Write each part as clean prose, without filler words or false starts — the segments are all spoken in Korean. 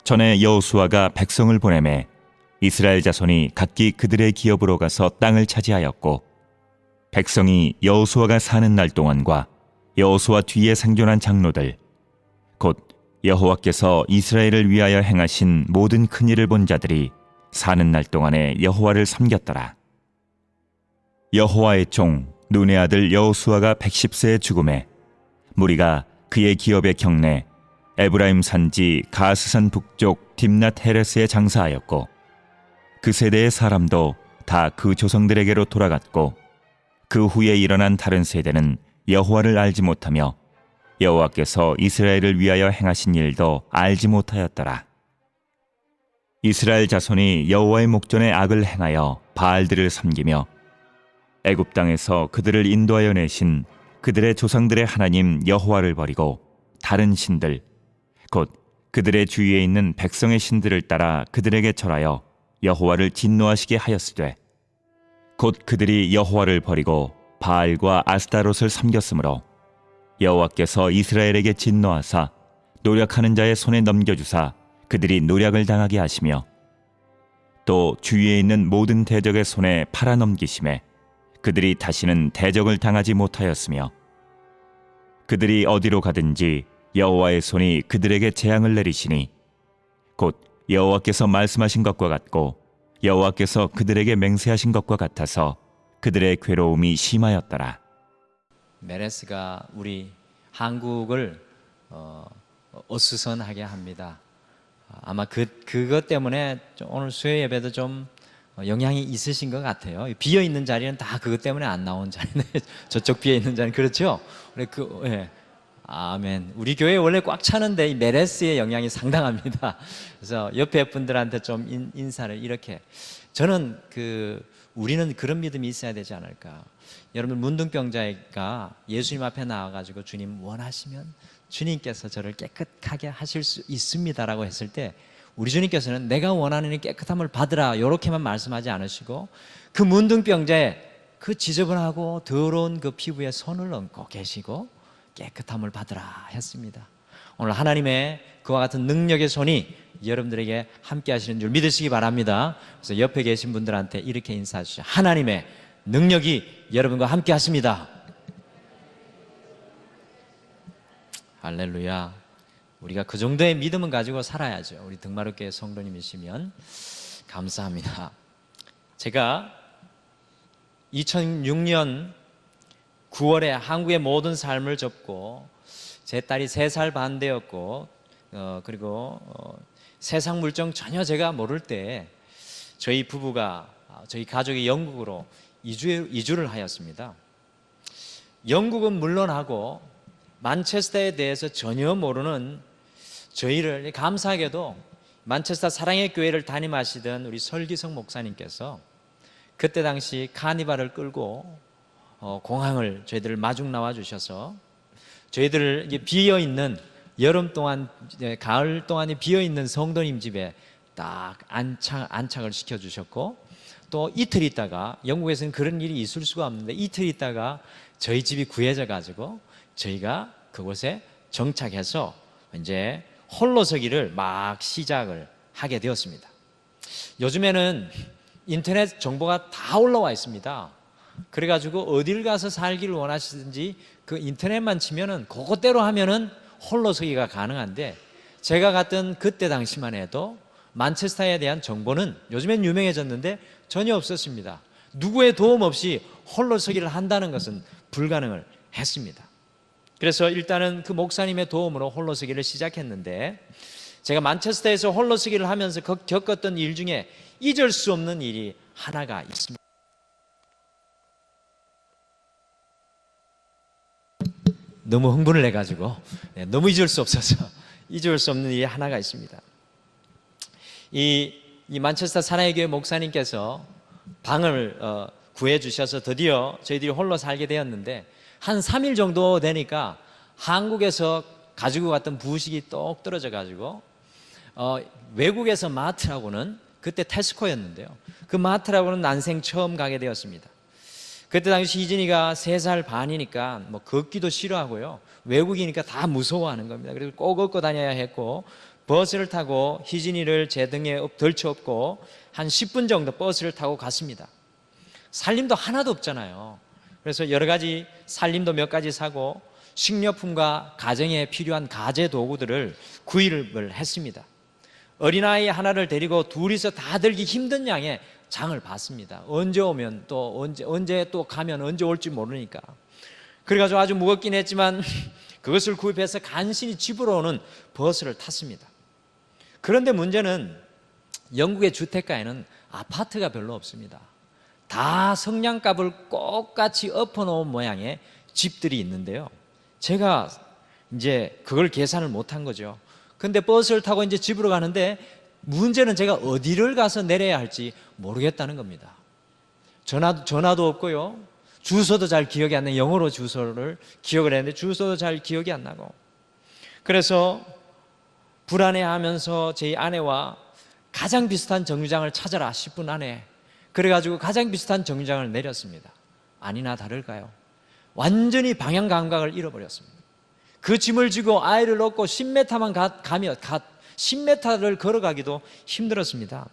전에 여호수아가 백성을 보내매 이스라엘 자손이 각기 그들의 기업으로 가서 땅을 차지하였고, 백성이 여호수아가 사는 날 동안과 여호수아 뒤에 생존한 장로들, 곧 여호와께서 이스라엘을 위하여 행하신 모든 큰 일을 본 자들이 사는 날 동안에 여호와를 섬겼더라. 여호와의 종 눈의 아들 여호수아가 110세에 죽음에 무리가 그의 기업의 경내 에브라임 산지 가스산 북쪽 딥낫 헤레스에 장사하였고, 그 세대의 사람도 다 그 조상들에게로 돌아갔고, 그 후에 일어난 다른 세대는 여호와를 알지 못하며 여호와께서 이스라엘을 위하여 행하신 일도 알지 못하였더라. 이스라엘 자손이 여호와의 목전에 악을 행하여 바알들을 섬기며 애굽 땅에서 그들을 인도하여 내신 그들의 조상들의 하나님 여호와를 버리고 다른 신들, 곧 그들의 주위에 있는 백성의 신들을 따라 그들에게 절하여 여호와를 진노하시게 하였으되, 곧 그들이 여호와를 버리고 바알과 아스타롯을 섬겼으므로 여호와께서 이스라엘에게 진노하사 노력하는 자의 손에 넘겨주사 그들이 노력을 당하게 하시며, 또 주위에 있는 모든 대적의 손에 팔아 넘기심에 그들이 다시는 대적을 당하지 못하였으며, 그들이 어디로 가든지 여호와의 손이 그들에게 재앙을 내리시니 곧 여호와께서 말씀하신 것과 같고 여호와께서 그들에게 맹세하신 것과 같아서 그들의 괴로움이 심하였더라. 메레스가 우리 한국을 어수선하게 합니다. 아마 그것 때문에 오늘 수요 예배도 좀 영향이 있으신 것 같아요. 비어 있는 자리는 다 그것 때문에 안 나온 자리네. 저쪽 비어 있는 자리는 그렇죠. 예. 아멘. 우리 교회 원래 꽉 차는데 이 메레스의 영향이 상당합니다. 그래서 옆에 분들한테 좀 인사를 이렇게. 저는 우리는 그런 믿음이 있어야 되지 않을까. 여러분, 문둥병자가 예수님 앞에 나와가지고 주님 원하시면 주님께서 저를 깨끗하게 하실 수 있습니다라고 했을 때, 우리 주님께서는 내가 원하는 이 깨끗함을 받으라 이렇게만 말씀하지 않으시고 그 문둥병자의 그 지저분하고 더러운 그 피부에 손을 얹고 계시고 깨끗함을 받으라 했습니다. 오늘 하나님의 그와 같은 능력의 손이 여러분들에게 함께 하시는 줄 믿으시기 바랍니다. 그래서 옆에 계신 분들한테 이렇게 인사하시죠. 하나님의 능력이 여러분과 함께 하십니다. 할렐루야. 우리가 그 정도의 믿음은 가지고 살아야죠. 우리 등마루교회 성도님이시면 감사합니다. 제가 2006년 9월에 한국의 모든 삶을 접고 제 딸이 3살 반 되었고 그리고 세상 물정 전혀 제가 모를 때 저희 부부가 저희 가족이 영국으로 이주를 하였습니다. 영국은 물론하고 만체스터에 대해서 전혀 모르는 저희를 감사하게도 만체스터 사랑의 교회를 담임하시던 우리 설기성 목사님께서 그때 당시 카니발을 끌고 공항을 저희들을 마중 나와 주셔서 저희들을 비어있는 여름 동안 가을 동안에 비어있는 성도님 집에 딱 안착을 시켜주셨고, 또 이틀 있다가, 영국에서는 그런 일이 있을 수가 없는데 이틀 있다가 저희 집이 구해져 가지고 저희가 그곳에 정착해서 이제 홀로서기를 막 시작을 하게 되었습니다. 요즘에는 인터넷 정보가 다 올라와 있습니다. 그래가지고 어딜 가서 살기를 원하시든지 그 인터넷만 치면은 그것대로 하면은 홀로서기가 가능한데, 제가 갔던 그때 당시만 해도 만체스터에 대한 정보는 요즘엔 유명해졌는데 전혀 없었습니다. 누구의 도움 없이 홀로서기를 한다는 것은 불가능을 했습니다. 그래서 일단은 그 목사님의 도움으로 홀로서기를 시작했는데, 제가 만체스터에서 홀로서기를 하면서 겪었던 일 중에 잊을 수 없는 일이 하나가 있습니다. 너무 흥분을 해가지고 너무 잊을 수 없어서 잊을 수 없는 일이 하나가 있습니다. 이 만체스터 사랑의 교회 목사님께서 방을 구해 주셔서 드디어 저희들이 홀로 살게 되었는데, 한 3일 정도 되니까 한국에서 가지고 갔던 부식이 똑 떨어져 가지고 외국에서 마트라고는, 그때 테스코였는데요, 그 마트라고는 난생 처음 가게 되었습니다. 그때 당시 희진이가 3살 반이니까 뭐 걷기도 싫어하고요, 외국이니까 다 무서워하는 겁니다. 그래서 꼭 업고 다녀야 했고, 버스를 타고 희진이를 제 등에 덜쳐업고 한 10분 정도 버스를 타고 갔습니다. 살림도 하나도 없잖아요. 그래서 여러 가지 살림도 몇 가지 사고 식료품과 가정에 필요한 가재 도구들을 구입을 했습니다. 어린아이 하나를 데리고 둘이서 다 들기 힘든 양의 장을 봤습니다. 언제 오면 또 언제 또 가면 언제 올지 모르니까. 그래가지고 아주 무겁긴 했지만 그것을 구입해서 간신히 집으로 오는 버스를 탔습니다. 그런데 문제는 영국의 주택가에는 아파트가 별로 없습니다. 다 성냥갑을 똑같이 엎어놓은 모양의 집들이 있는데요. 제가 이제 그걸 계산을 못한 거죠. 근데 버스를 타고 이제 집으로 가는데 문제는 제가 어디를 가서 내려야 할지 모르겠다는 겁니다. 전화도 없고요. 주소도 잘 기억이 안 나요. 영어로 주소를 기억을 했는데 주소도 잘 기억이 안 나고. 그래서 불안해하면서 제 아내와 가장 비슷한 정류장을 찾아라 10분 안에. 그래가지고 가장 비슷한 정류장을 내렸습니다. 아니나 다를까요? 완전히 방향 감각을 잃어버렸습니다. 그 짐을 지고 아이를 얻고 10m만 가며 10m를 걸어가기도 힘들었습니다.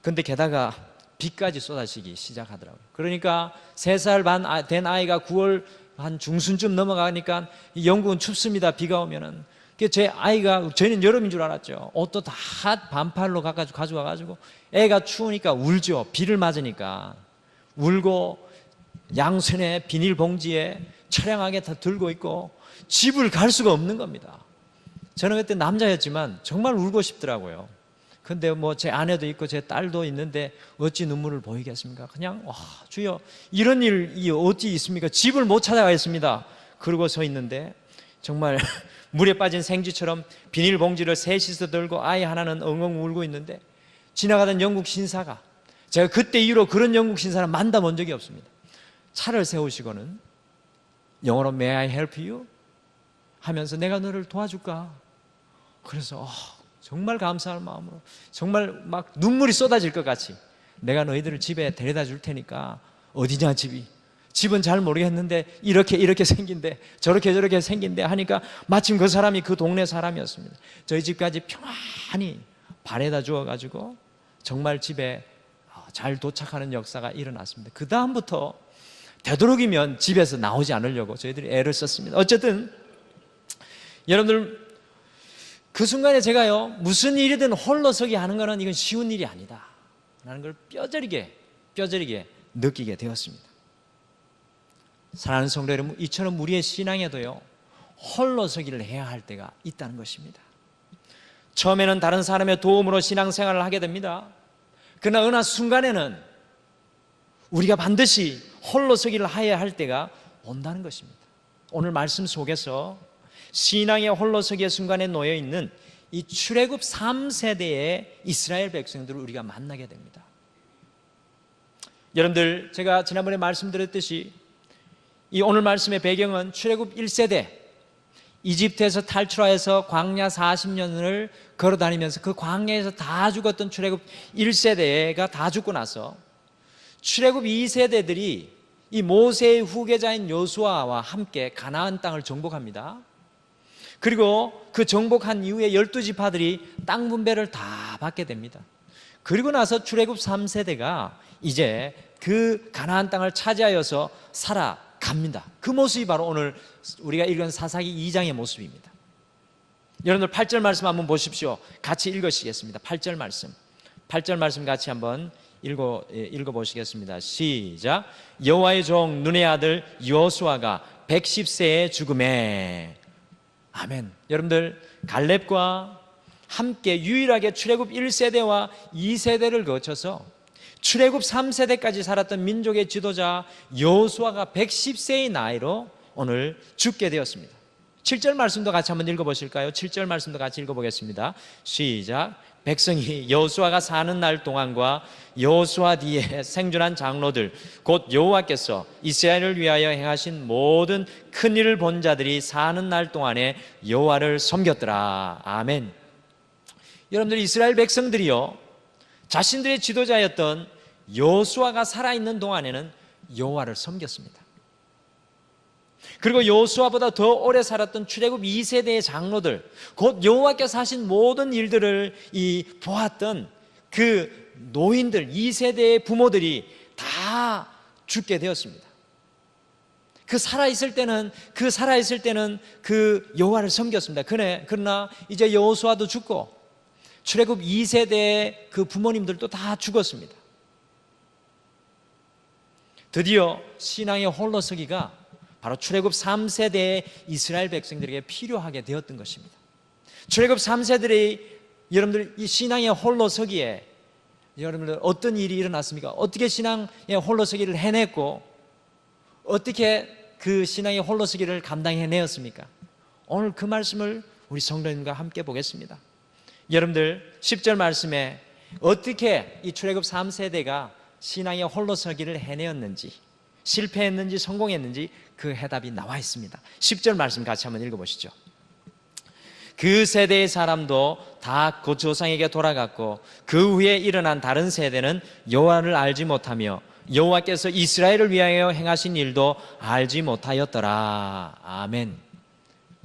근데 게다가 비까지 쏟아지기 시작하더라고요. 그러니까 3살 반 된 아이가 9월 한 중순쯤 넘어가니까 영국은 춥습니다. 비가 오면은. 제 아이가, 저희는 여름인 줄 알았죠. 옷도 다 반팔로 가져와가지고 애가 추우니까 울죠. 비를 맞으니까. 울고 양손에 비닐봉지에 처량하게 다 들고 있고 집을 갈 수가 없는 겁니다. 저는 그때 남자였지만 정말 울고 싶더라고요. 근데 뭐 제 아내도 있고 제 딸도 있는데 어찌 눈물을 보이겠습니까? 그냥 와, 주여, 이런 일이 어찌 있습니까? 집을 못 찾아가겠습니다. 그러고 서 있는데 정말 물에 빠진 생쥐처럼 비닐봉지를 셋이서 들고 아이 하나는 엉엉 울고 있는데 지나가던 영국 신사가, 제가 그때 이후로 그런 영국 신사를 만나본 적이 없습니다. 차를 세우시고는 영어로 May I help you? 하면서 내가 너를 도와줄까? 그래서 정말 감사한 마음으로 정말 막 눈물이 쏟아질 것 같이, 내가 너희들을 집에 데려다 줄 테니까 어디냐 집이, 집은 잘 모르겠는데 이렇게 생긴데 저렇게 생긴데 하니까 마침 그 사람이 그 동네 사람이었습니다. 저희 집까지 평안히 바래다 주어가지고 정말 집에 잘 도착하는 역사가 일어났습니다. 그 다음부터 되도록이면 집에서 나오지 않으려고 저희들이 애를 썼습니다. 어쨌든 여러분들, 그 순간에 제가요, 무슨 일이든 홀로서기 하는 거는 이건 쉬운 일이 아니다 라는 걸 뼈저리게 느끼게 되었습니다. 사랑하는 성도 여러분, 이처럼 우리의 신앙에도요, 홀로서기를 해야 할 때가 있다는 것입니다. 처음에는 다른 사람의 도움으로 신앙생활을 하게 됩니다. 그러나 어느 순간에는 우리가 반드시 홀로서기를 해야 할 때가 온다는 것입니다. 오늘 말씀 속에서 신앙의 홀로서기의 순간에 놓여 있는 이 출애굽 3세대의 이스라엘 백성들을 우리가 만나게 됩니다. 여러분들, 제가 지난번에 말씀드렸듯이 이 오늘 말씀의 배경은 출애굽 1세대, 이집트에서 탈출하여서 광야 40년을 걸어다니면서 그 광야에서 다 죽었던 출애굽 1세대가 다 죽고 나서 출애굽 2세대들이 이 모세의 후계자인 여호수아와 함께 가나안 땅을 정복합니다. 그리고 그 정복한 이후에 12지파들이 땅 분배를 다 받게 됩니다. 그리고 나서 출애굽 3세대가 이제 그 가나안 땅을 차지하여서 살아갑니다. 그 모습이 바로 오늘 우리가 읽은 사사기 2장의 모습입니다. 여러분들 8절 말씀 한번 보십시오. 같이 읽으시겠습니다. 8절 말씀 같이 한번 읽어보시겠습니다. 시작. 여호와의 종 눈의 아들 여호수아가 110세에 죽음에. 아멘. 여러분들, 갈렙과 함께 유일하게 출애굽 1세대와 2세대를 거쳐서 출애굽 3세대까지 살았던 민족의 지도자 여호수아가 110세의 나이로 오늘 죽게 되었습니다. 7절 말씀도 같이 한번 읽어보실까요? 7절 말씀도 같이 읽어보겠습니다. 시작. 백성이 여호수아가 사는 날 동안과 여호수아 뒤에 생존한 장로들 곧 여호와께서 이스라엘을 위하여 행하신 모든 큰 일을 본 자들이 사는 날 동안에 여호와를 섬겼더라. 아멘. 여러분들, 이스라엘 백성들이요, 자신들의 지도자였던 여호수아가 살아있는 동안에는 여호와를 섬겼습니다. 그리고 여호수아보다 더 오래 살았던 출애굽 2세대의 장로들, 곧 여호와께서 하신 모든 일들을 보았던 그 노인들, 2세대의 부모들이 다 죽게 되었습니다. 그 살아있을 때는 그 여호와를 섬겼습니다. 그러나 이제 여호수아도 죽고 출애굽 2세대의 그 부모님들도 다 죽었습니다. 드디어 신앙의 홀로서기가 바로 출애굽 3세대의 이스라엘 백성들에게 필요하게 되었던 것입니다. 출애굽 3세들이 여러분들 이 신앙의 홀로서기에 여러분들 어떤 일이 일어났습니까? 어떻게 신앙의 홀로서기를 해냈고 어떻게 그 신앙의 홀로서기를 감당해내었습니까? 오늘 그 말씀을 우리 성도님과 함께 보겠습니다. 여러분들 10절 말씀에 어떻게 이 출애굽 3세대가 신앙의 홀로서기를 해내었는지, 실패했는지 성공했는지 그 해답이 나와 있습니다. 10절 말씀 같이 한번 읽어보시죠. 그 세대의 사람도 다 그 조상에게 돌아갔고 그 후에 일어난 다른 세대는 여호와를 알지 못하며 여호와께서 이스라엘을 위하여 행하신 일도 알지 못하였더라. 아멘.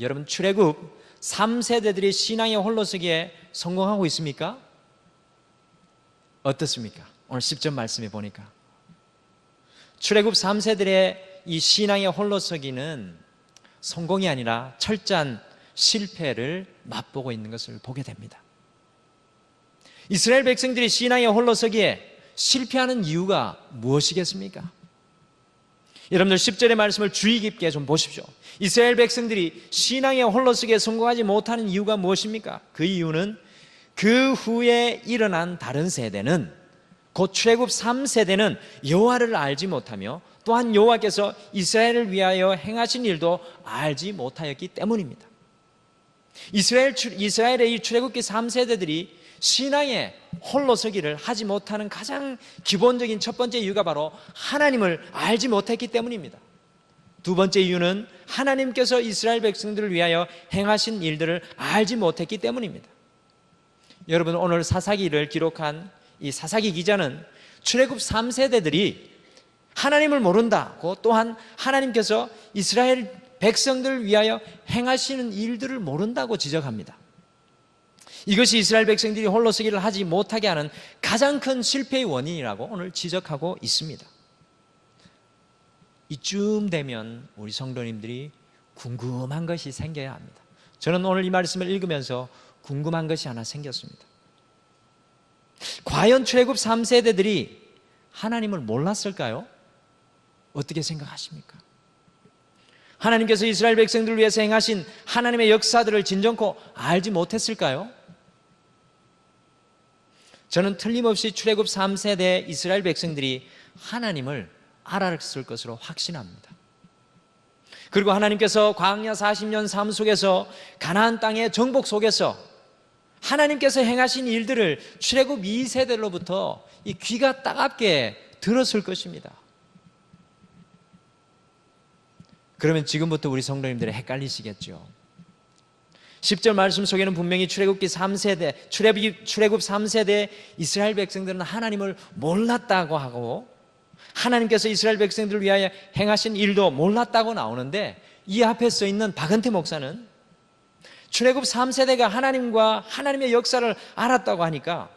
여러분, 출애굽 3세대들이 신앙의 홀로서기에 성공하고 있습니까? 어떻습니까? 오늘 10절 말씀에 보니까 출애굽 3세들의 이 신앙의 홀로서기는 성공이 아니라 철저한 실패를 맛보고 있는 것을 보게 됩니다. 이스라엘 백성들이 신앙의 홀로서기에 실패하는 이유가 무엇이겠습니까? 여러분들 10절의 말씀을 주의 깊게 좀 보십시오. 이스라엘 백성들이 신앙의 홀로서기에 성공하지 못하는 이유가 무엇입니까? 그 이유는 그 후에 일어난 다른 세대는, 곧 출애굽 3세대는 여호와를 알지 못하며 또한 여호와께서 이스라엘을 위하여 행하신 일도 알지 못하였기 때문입니다. 이스라엘의 이 출애굽기 3세대들이 신앙의 홀로서기를 하지 못하는 가장 기본적인 첫 번째 이유가 바로 하나님을 알지 못했기 때문입니다. 두 번째 이유는 하나님께서 이스라엘 백성들을 위하여 행하신 일들을 알지 못했기 때문입니다. 여러분, 오늘 사사기를 기록한 이 사사기 기자는 출애굽 3세대들이 하나님을 모른다고, 또한 하나님께서 이스라엘 백성들을 위하여 행하시는 일들을 모른다고 지적합니다. 이것이 이스라엘 백성들이 홀로서기를 하지 못하게 하는 가장 큰 실패의 원인이라고 오늘 지적하고 있습니다. 이쯤 되면 우리 성도님들이 궁금한 것이 생겨야 합니다. 저는 오늘 이 말씀을 읽으면서 궁금한 것이 하나 생겼습니다. 과연 출애굽 3세대들이 하나님을 몰랐을까요? 어떻게 생각하십니까? 하나님께서 이스라엘 백성들을 위해서 행하신 하나님의 역사들을 진정코 알지 못했을까요? 저는 틀림없이 출애굽 3세대 이스라엘 백성들이 하나님을 알았을 것으로 확신합니다. 그리고 하나님께서 광야 40년 삶 속에서 가나안 땅의 정복 속에서 하나님께서 행하신 일들을 출애굽 2세대로부터 이 귀가 따갑게 들었을 것입니다. 그러면 지금부터 우리 성도님들이 헷갈리시겠죠. 10절 말씀 속에는 분명히 출애굽 3세대 이스라엘 백성들은 하나님을 몰랐다고 하고 하나님께서 이스라엘 백성들을 위하여 행하신 일도 몰랐다고 나오는데, 이 앞에 써 있는 박은태 목사는 출애굽 3세대가 하나님과 하나님의 역사를 알았다고 하니까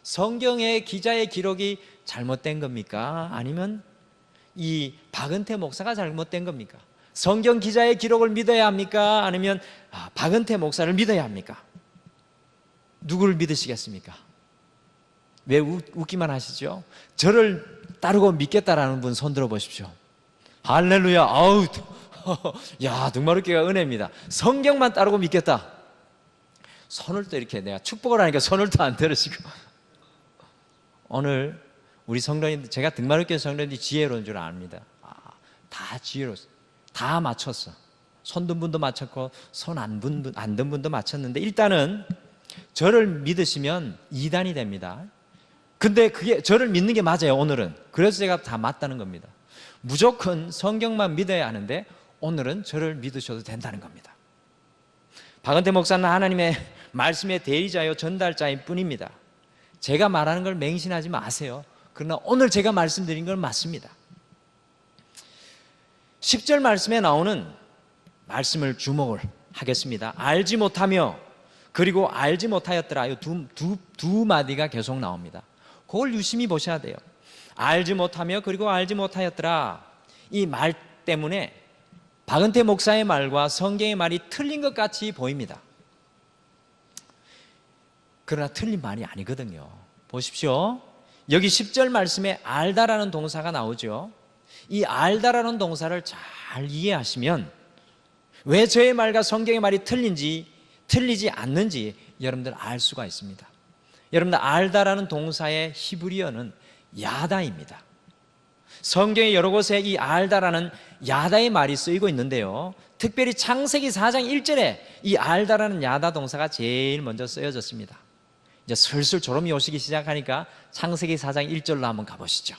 성경의 기자의 기록이 잘못된 겁니까? 아니면 이 박은태 목사가 잘못된 겁니까? 성경 기자의 기록을 믿어야 합니까? 아니면 박은태 목사를 믿어야 합니까? 누구를 믿으시겠습니까? 왜 웃기만 하시죠? 저를 따르고 믿겠다라는 분 손 들어 보십시오. 할렐루야. 아우, 야, 등마룻개가 은혜입니다. 성경만 따르고 믿겠다. 손을 또 이렇게, 내가 축복을 하니까 손을 또 안 들으시고. 오늘 우리 성도님들, 제가 등마룻개 성도님들이 지혜로운 줄 압니다. 다 지혜로웠어. 다 맞췄어. 손 든 분도 맞췄고 손 안 든 분도 맞췄는데, 일단은 저를 믿으시면 2단이 됩니다. 근데 그게 저를 믿는 게 맞아요, 오늘은. 그래서 제가 다 맞다는 겁니다. 무조건 성경만 믿어야 하는데 오늘은 저를 믿으셔도 된다는 겁니다. 박은태 목사는 하나님의 말씀의 대리자요 전달자일 뿐입니다. 제가 말하는 걸 맹신하지 마세요. 그러나 오늘 제가 말씀드린 건 맞습니다. 10절 말씀에 나오는 말씀을 주목을 하겠습니다. 알지 못하며 그리고 알지 못하였더라. 이 두 마디가 계속 나옵니다. 그걸 유심히 보셔야 돼요. 알지 못하며 그리고 알지 못하였더라. 이 말 때문에 박은태 목사의 말과 성경의 말이 틀린 것 같이 보입니다. 그러나 틀린 말이 아니거든요. 보십시오. 여기 10절 말씀에 알다라는 동사가 나오죠. 이 알다라는 동사를 잘 이해하시면 왜 저의 말과 성경의 말이 틀리지 않는지 여러분들 알 수가 있습니다. 여러분들 알다라는 동사의 히브리어는 야다입니다. 성경의 여러 곳에 이 알다라는 야다의 말이 쓰이고 있는데요, 특별히 창세기 4장 1절에 이 알다라는 야다 동사가 제일 먼저 쓰여졌습니다. 이제 슬슬 졸음이 오시기 시작하니까 창세기 4장 1절로 한번 가보시죠.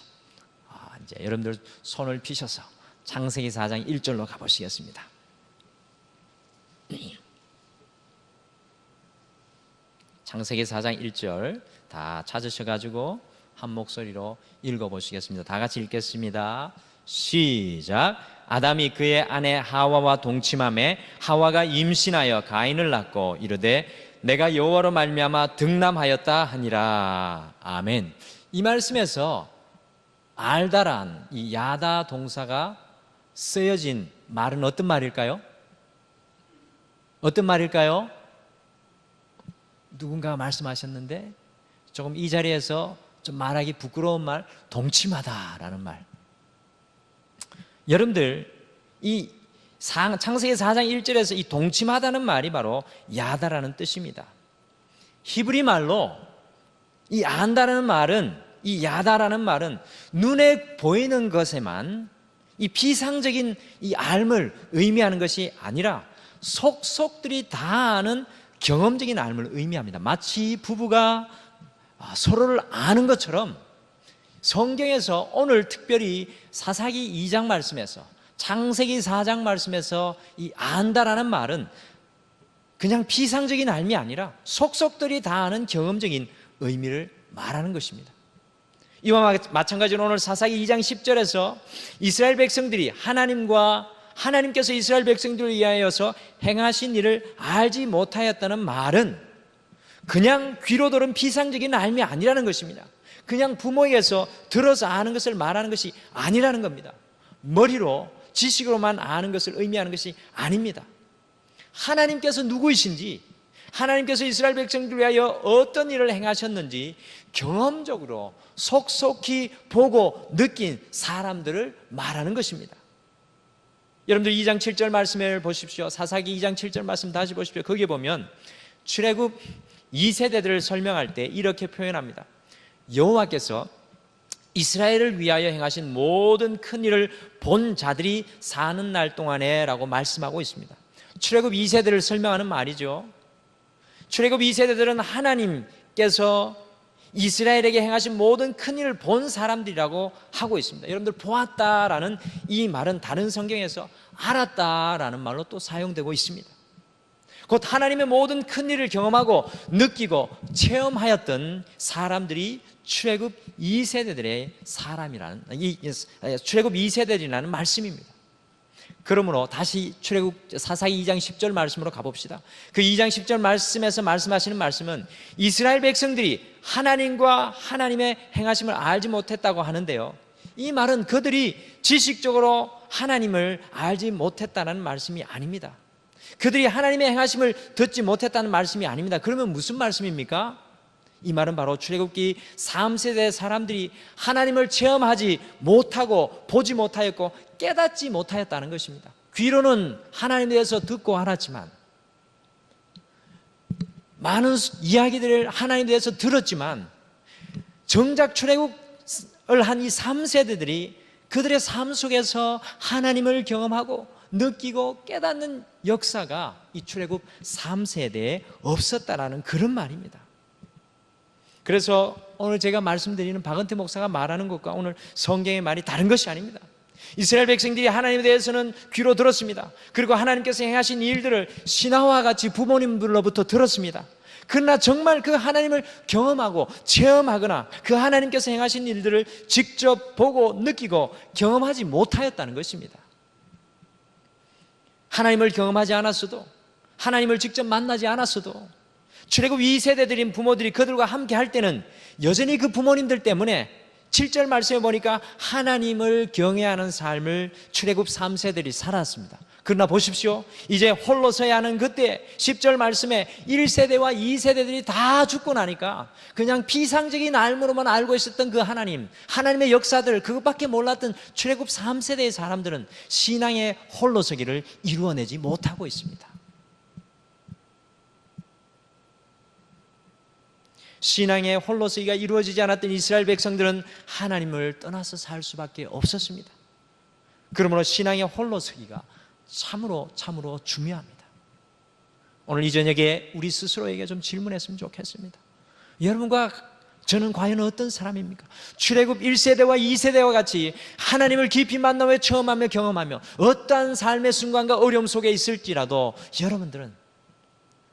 이제 여러분들 손을 피셔서 창세기 4장 1절로 가보시겠습니다. 창세기 4장 1절 다 찾으셔가지고 한 목소리로 읽어보시겠습니다. 다 같이 읽겠습니다. 시작. 아담이 그의 아내 하와와 동침하매 하와가 임신하여 가인을 낳고 이르되 내가 여호와로 말미암아 등남하였다 하니라. 아멘. 이 말씀에서 알다란 이 야다 동사가 쓰여진 말은 어떤 말일까요? 어떤 말일까요? 누군가 말씀하셨는데 조금 이 자리에서 좀 말하기 부끄러운 말, 동침하다라는 말. 여러분들 이 창세기 4장 1절에서 이 동침하다는 말이 바로 야다라는 뜻입니다. 히브리 말로 이 안다라는 말은, 이 야다라는 말은 눈에 보이는 것에만 이 비상적인 이 알을 의미하는 것이 아니라 속속들이 다 아는 경험적인 알을 의미합니다. 마치 부부가 서로를 아는 것처럼 성경에서 오늘 특별히 사사기 2장 말씀에서, 창세기 4장 말씀에서 이 안다라는 말은 그냥 비상적인 알미 아니라 속속들이 다 아는 경험적인 의미를 말하는 것입니다. 이와 마찬가지로 오늘 사사기 2장 10절에서 이스라엘 백성들이 하나님께서 이스라엘 백성들을 위하여서 행하신 일을 알지 못하였다는 말은 그냥 귀로 들은 비상적인 알미 아니라는 것입니다. 그냥 부모에게서 들어서 아는 것을 말하는 것이 아니라는 겁니다. 머리로 지식으로만 아는 것을 의미하는 것이 아닙니다. 하나님께서 누구이신지, 하나님께서 이스라엘 백성들을 위하여 어떤 일을 행하셨는지 경험적으로 속속히 보고 느낀 사람들을 말하는 것입니다. 여러분들 2장 7절 말씀을 보십시오. 사사기 2장 7절 말씀 다시 보십시오. 거기에 보면 출애굽 2세대들을 설명할 때 이렇게 표현합니다. 여호와께서 이스라엘을 위하여 행하신 모든 큰 일을 본 자들이 사는 날 동안에 라고 말씀하고 있습니다. 출애굽 2세대를 설명하는 말이죠. 출애굽 2세대들은 하나님께서 이스라엘에게 행하신 모든 큰 일을 본 사람들이라고 하고 있습니다. 여러분들 보았다라는 이 말은 다른 성경에서 알았다라는 말로 또 사용되고 있습니다. 곧 하나님의 모든 큰 일을 경험하고 느끼고 체험하였던 사람들이 출애굽 2세대들의 사람이라는, 출애굽 2세대들이라는 말씀입니다. 그러므로 다시 출애굽 사사기 2장 10절 말씀으로 가봅시다. 그 2장 10절 말씀에서 말씀하시는 말씀은 이스라엘 백성들이 하나님과 하나님의 행하심을 알지 못했다고 하는데요, 이 말은 그들이 지식적으로 하나님을 알지 못했다는 말씀이 아닙니다. 그들이 하나님의 행하심을 듣지 못했다는 말씀이 아닙니다. 그러면 무슨 말씀입니까? 이 말은 바로 출애굽기 3세대 사람들이 하나님을 체험하지 못하고 보지 못하였고 깨닫지 못하였다는 것입니다. 귀로는 하나님에 대해서 듣고 알았지만, 많은 이야기들을 하나님에 대해서 들었지만, 정작 출애굽을 한 이 3세대들이 그들의 삶 속에서 하나님을 경험하고 느끼고 깨닫는 역사가 이 출애굽 3세대에 없었다라는 그런 말입니다. 그래서 오늘 제가 말씀드리는 박은태 목사가 말하는 것과 오늘 성경의 말이 다른 것이 아닙니다. 이스라엘 백성들이 하나님에 대해서는 귀로 들었습니다. 그리고 하나님께서 행하신 일들을 신화와 같이 부모님들로부터 들었습니다. 그러나 정말 그 하나님을 경험하고 체험하거나 그 하나님께서 행하신 일들을 직접 보고 느끼고 경험하지 못하였다는 것입니다. 하나님을 경험하지 않았어도, 하나님을 직접 만나지 않았어도, 출애굽 2세대들인 부모들이 그들과 함께 할 때는 여전히 그 부모님들 때문에 7절 말씀에 보니까 하나님을 경외하는 삶을 출애굽 3세들이 살았습니다. 그러나 보십시오, 이제 홀로 서야 하는 그때 10절 말씀에 1세대와 2세대들이 다 죽고 나니까 그냥 비상적인 알무로만 알고 있었던 그 하나님, 하나님의 역사들 그것밖에 몰랐던 출애굽 3세대의 사람들은 신앙의 홀로 서기를 이루어내지 못하고 있습니다. 신앙의 홀로서기가 이루어지지 않았던 이스라엘 백성들은 하나님을 떠나서 살 수밖에 없었습니다. 그러므로 신앙의 홀로서기가 참으로 중요합니다. 오늘 이 저녁에 우리 스스로에게 좀 질문했으면 좋겠습니다. 여러분과 저는 과연 어떤 사람입니까? 출애굽 1세대와 2세대와 같이 하나님을 깊이 만나며 체험하며 경험하며 어떠한 삶의 순간과 어려움 속에 있을지라도 여러분들은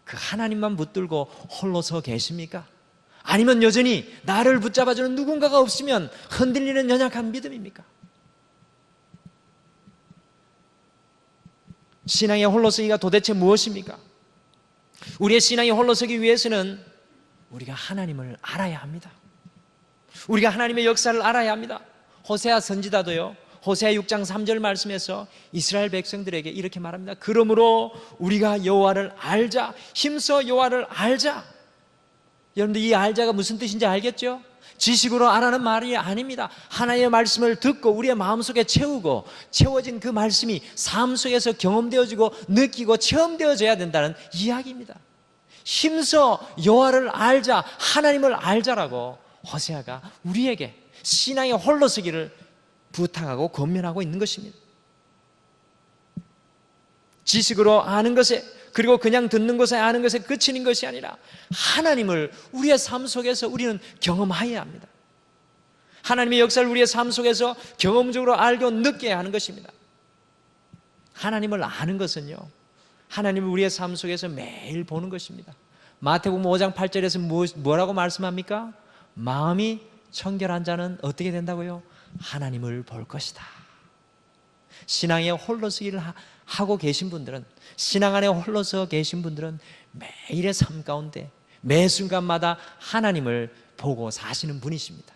그 하나님만 붙들고 홀로 서 계십니까? 아니면 여전히 나를 붙잡아주는 누군가가 없으면 흔들리는 연약한 믿음입니까? 신앙의 홀로서기가 도대체 무엇입니까? 우리의 신앙이 홀로서기 위해서는 우리가 하나님을 알아야 합니다. 우리가 하나님의 역사를 알아야 합니다. 호세아 선지자도요, 호세아 6장 3절 말씀에서 이스라엘 백성들에게 이렇게 말합니다. 그러므로 우리가 여호와를 알자, 힘써 여호와를 알자. 여러분들 이 알자가 무슨 뜻인지 알겠죠? 지식으로 알아는 말이 아닙니다. 하나님의 말씀을 듣고 우리의 마음속에 채우고 채워진 그 말씀이 삶 속에서 경험되어지고 느끼고 체험되어져야 된다는 이야기입니다. 힘써 여호와를 알자, 하나님을 알자라고 호세아가 우리에게 신앙의 홀로서기를 부탁하고 권면하고 있는 것입니다. 지식으로 아는 것에, 그리고 그냥 듣는 것에 아는 것에 그치는 것이 아니라 하나님을 우리의 삶 속에서 우리는 경험해야 합니다. 하나님의 역사를 우리의 삶 속에서 경험적으로 알고 느껴야 하는 것입니다. 하나님을 아는 것은요, 하나님을 우리의 삶 속에서 매일 보는 것입니다. 마태복음 5장 8절에서 뭐라고 말씀합니까? 마음이 청결한 자는 어떻게 된다고요? 하나님을 볼 것이다. 신앙의 홀로서기를 하고 계신 분들은, 신앙 안에 홀로서 계신 분들은 매일의 삶 가운데 매 순간마다 하나님을 보고 사시는 분이십니다.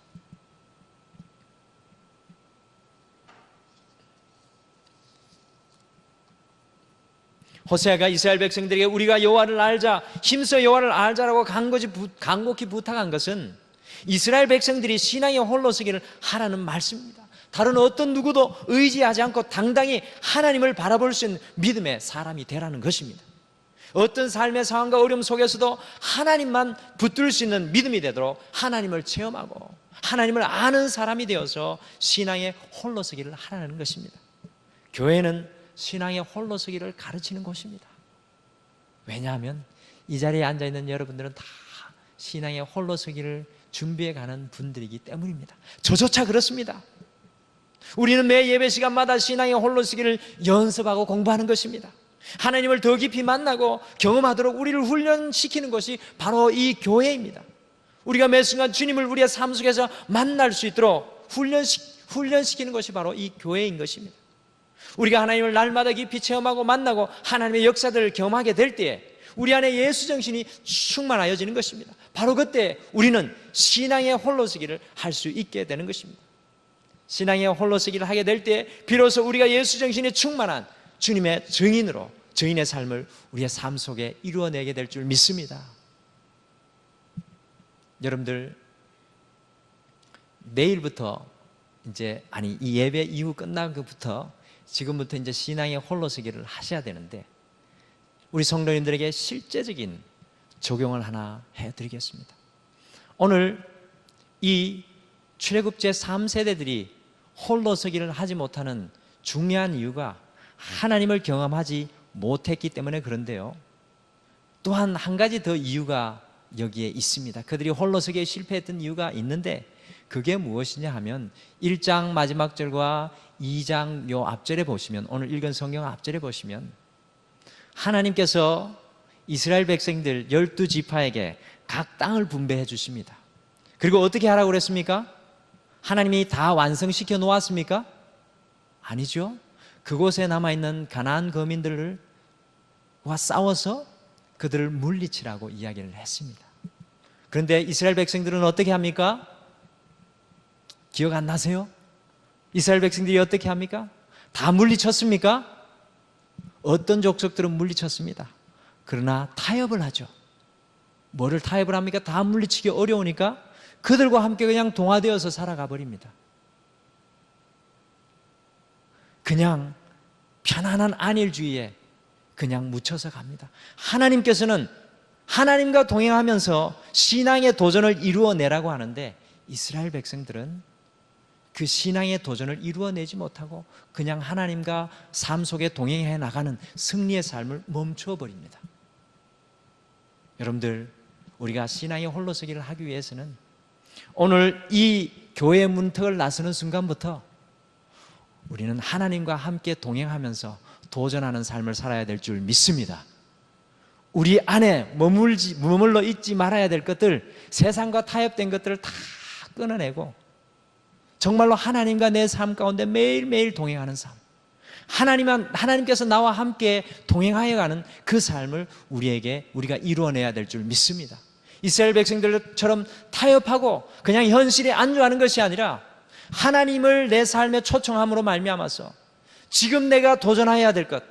호세아가 이스라엘 백성들에게 우리가 여호와를 알자, 힘써 여호와를 알자라고 간곡히 부탁한 것은 이스라엘 백성들이 신앙의 홀로서기를 하라는 말씀입니다. 다른 어떤 누구도 의지하지 않고 당당히 하나님을 바라볼 수 있는 믿음의 사람이 되라는 것입니다. 어떤 삶의 상황과 어려움 속에서도 하나님만 붙들 수 있는 믿음이 되도록 하나님을 체험하고 하나님을 아는 사람이 되어서 신앙의 홀로서기를 하라는 것입니다. 교회는 신앙의 홀로서기를 가르치는 곳입니다. 왜냐하면 이 자리에 앉아있는 여러분들은 다 신앙의 홀로서기를 준비해가는 분들이기 때문입니다. 저조차 그렇습니다. 우리는 매 예배 시간마다 신앙의 홀로서기를 연습하고 공부하는 것입니다. 하나님을 더 깊이 만나고 경험하도록 우리를 훈련시키는 것이 바로 이 교회입니다. 우리가 매 순간 주님을 우리의 삶 속에서 만날 수 있도록 훈련시키는 것이 바로 이 교회인 것입니다. 우리가 하나님을 날마다 깊이 체험하고 만나고 하나님의 역사들을 경험하게 될 때에 우리 안에 예수 정신이 충만하여지는 것입니다. 바로 그때 우리는 신앙의 홀로서기를 할 수 있게 되는 것입니다. 신앙의 홀로서기를 하게 될 때 비로소 우리가 예수 정신이 충만한 주님의 증인으로 증인의 삶을 우리의 삶 속에 이루어내게 될 줄 믿습니다. 여러분들 내일부터 이 예배 이후 끝난 것부터 지금부터 이제 신앙의 홀로서기를 하셔야 되는데 우리 성도님들에게 실제적인 적용을 하나 해드리겠습니다. 오늘 이 출애굽 제3세대들이 홀로서기를 하지 못하는 중요한 이유가 하나님을 경험하지 못했기 때문에 그런데요, 또한 한 가지 더 이유가 여기에 있습니다. 그들이 홀로서기에 실패했던 이유가 있는데 그게 무엇이냐 하면 1장 마지막 절과 2장 요 앞절에 보시면, 오늘 읽은 성경 앞절에 보시면 하나님께서 이스라엘 백성들 12지파에게 각 땅을 분배해 주십니다. 그리고 어떻게 하라고 그랬습니까? 하나님이 다 완성시켜 놓았습니까? 아니죠. 그곳에 남아있는 가나안 거민들과 싸워서 그들을 물리치라고 이야기를 했습니다. 그런데 이스라엘 백성들은 어떻게 합니까? 기억 안 나세요? 이스라엘 백성들이 어떻게 합니까? 다 물리쳤습니까? 어떤 족속들은 물리쳤습니다. 그러나 타협을 하죠. 뭐를 타협을 합니까? 다 물리치기 어려우니까 그들과 함께 그냥 동화되어서 살아가 버립니다. 그냥 편안한 안일주의에 그냥 묻혀서 갑니다. 하나님께서는 하나님과 동행하면서 신앙의 도전을 이루어내라고 하는데 이스라엘 백성들은 그 신앙의 도전을 이루어내지 못하고 그냥 하나님과 삶 속에 동행해 나가는 승리의 삶을 멈추어 버립니다. 여러분들, 우리가 신앙의 홀로서기를 하기 위해서는 오늘 이 교회 문턱을 나서는 순간부터 우리는 하나님과 함께 동행하면서 도전하는 삶을 살아야 될 줄 믿습니다. 우리 안에 머물러 있지 말아야 될 것들, 세상과 타협된 것들을 다 끊어내고 정말로 하나님과 내 삶 가운데 매일매일 동행하는 삶, 하나님께서 나와 함께 동행하여 가는 그 삶을 우리가 이루어내야 될 줄 믿습니다. 이스라엘 백성들처럼 타협하고 그냥 현실에 안주하는 것이 아니라 하나님을 내 삶에 초청함으로 말미암아서 지금 내가 도전해야 될 것,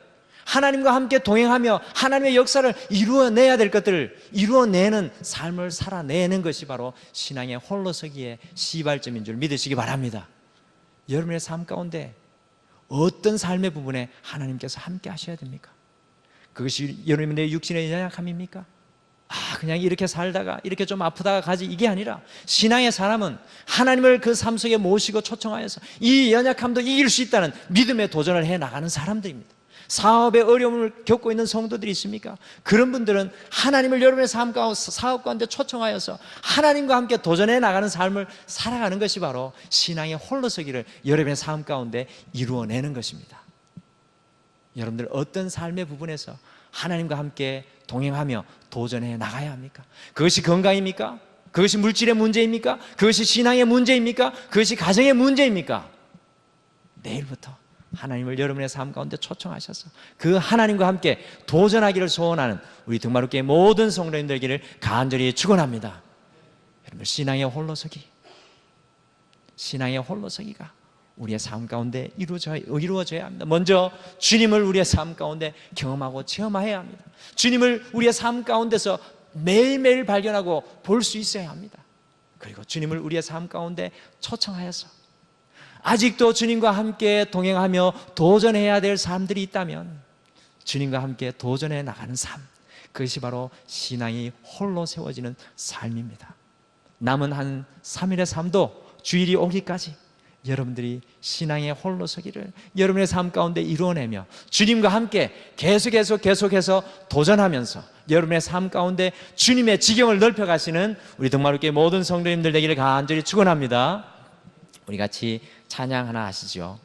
하나님과 함께 동행하며 하나님의 역사를 이루어내야 될 것들을 이루어내는 삶을 살아내는 것이 바로 신앙의 홀로서기의 시발점인 줄 믿으시기 바랍니다. 여러분의 삶 가운데 어떤 삶의 부분에 하나님께서 함께 하셔야 됩니까? 그것이 여러분의 육신의 연약함입니까? 그냥 이렇게 살다가 이렇게 좀 아프다가 가지, 이게 아니라 신앙의 사람은 하나님을 그 삶 속에 모시고 초청하여서 이 연약함도 이길 수 있다는 믿음의 도전을 해 나가는 사람들입니다. 사업에 어려움을 겪고 있는 성도들이 있습니까? 그런 분들은 하나님을 여러분의 삶 가운데, 사업 가운데 초청하여서 하나님과 함께 도전해 나가는 삶을 살아가는 것이 바로 신앙의 홀로서기를 여러분의 삶 가운데 이루어내는 것입니다. 여러분들 어떤 삶의 부분에서 하나님과 함께 동행하며 도전해 나가야 합니까? 그것이 건강입니까? 그것이 물질의 문제입니까? 그것이 신앙의 문제입니까? 그것이 가정의 문제입니까? 내일부터 하나님을 여러분의 삶 가운데 초청하셔서 그 하나님과 함께 도전하기를 소원하는 우리 등마루교회 모든 성도님들 되기를 간절히 축원합니다. 여러분, 신앙의 홀로서기가 우리의 삶 가운데 이루어져야 합니다. 먼저 주님을 우리의 삶 가운데 경험하고 체험해야 합니다. 주님을 우리의 삶 가운데서 매일매일 발견하고 볼 수 있어야 합니다. 그리고 주님을 우리의 삶 가운데 초청하여서 아직도 주님과 함께 동행하며 도전해야 될 삶들이 있다면 주님과 함께 도전해 나가는 삶, 그것이 바로 신앙이 홀로 세워지는 삶입니다. 남은 한 3일의 삶도 주일이 오기까지 여러분들이 신앙의 홀로서기를 여러분의 삶 가운데 이루어내며 주님과 함께 계속해서 도전하면서 여러분의 삶 가운데 주님의 지경을 넓혀가시는 우리 등마루교회 모든 성도님들 되기를 간절히 축원합니다. 우리 같이 찬양 하나 하시죠.